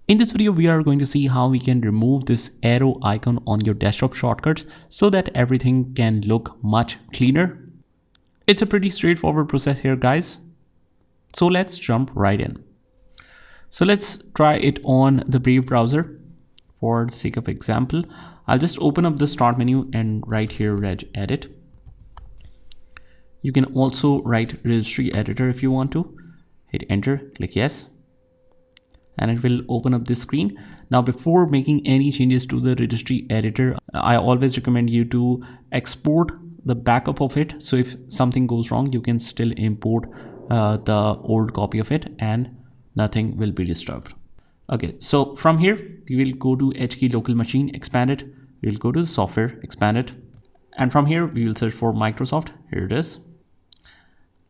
In this video, we are going to see how we can remove this arrow icon on your desktop shortcuts so that everything can look much cleaner. It's a pretty straightforward process here, guys. So let's jump right in. So let's try it on the Brave browser. For the sake of example, I'll just open up the start menu and right here, regedit. You can also write registry editor if you want to. Hit enter, click yes, and it will open up this screen. Now, before making any changes to the registry editor, I always recommend you to export the backup of it. So if something goes wrong, you can still import the old copy of it and nothing will be disturbed. Okay, so from here, we will go to HKey local machine, expand it. We'll go to the software, expand it. And from here, we will search for Microsoft. Here it is.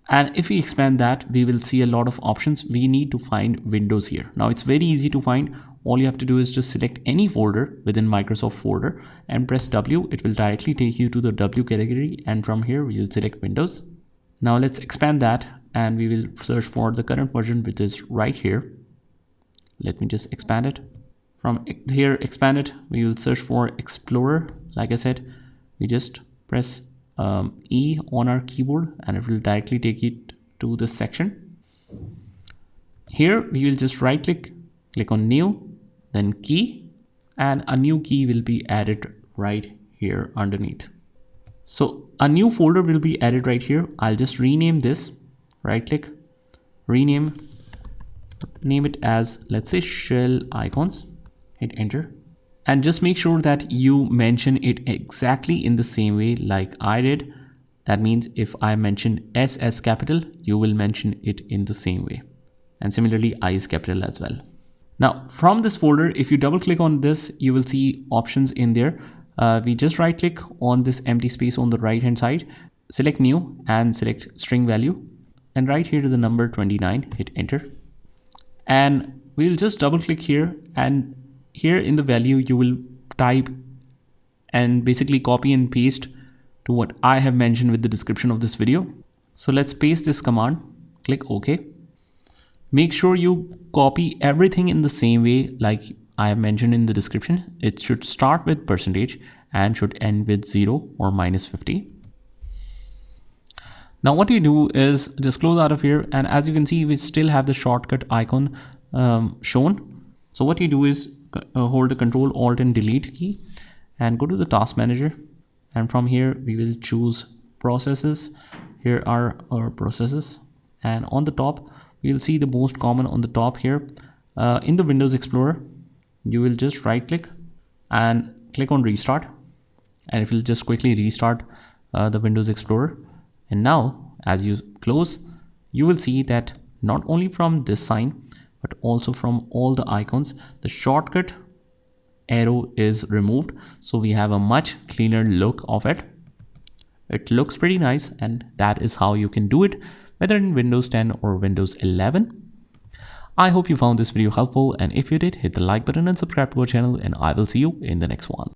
And if we expand that, we will see a lot of options. We need to find Windows here. Now it's very easy to find. All you have to do is just select any folder within Microsoft folder and press W. It will directly take you to the W category. And from here, we will select Windows. Now let's expand that and we will search for the current version, which is right here. Let me just expand it. From here, expand it. We will search for Explorer. Like I said, we just press E on our keyboard and it will directly take it to this section. Here we will just right click on new, then key, and a new key will be added right here underneath. So a new folder will be added right here. I'll just rename this, right click, rename, name it as, let's say, shell icons, hit enter. And just make sure that you mention it exactly in the same way like I did. That means if I mention S as capital, you will mention it in the same way. And similarly, I is capital as well. Now from this folder, if you double click on this, you will see options in there. We just right click on this empty space on the right hand side, select new and select string value. And right here to the number 29, hit enter. And we'll just double click here, and here in the value, you will type and basically copy and paste to what I have mentioned with the description of this video. So let's paste this command, click OK. Make sure you copy everything in the same way like I have mentioned in the description. It should start with % and should end with 0 or -50. Now what you do is just close out of here, and as you can see, we still have the shortcut icon shown. So what you do is hold the Control Alt and Delete key and go to the Task Manager, and from here we will choose processes. Here are our processes, and on the top we'll see the most common on the top here. In the Windows Explorer, you will just right click and click on restart, and it will just quickly restart the Windows Explorer. And now as you close, you will see that not only from this sign but also from all the icons, the shortcut arrow is removed. So we have a much cleaner look of it. It looks pretty nice, and that is how you can do it, whether in Windows 10 or Windows 11. I hope you found this video helpful, and if you did, hit the like button and subscribe to our channel, and I will see you in the next one.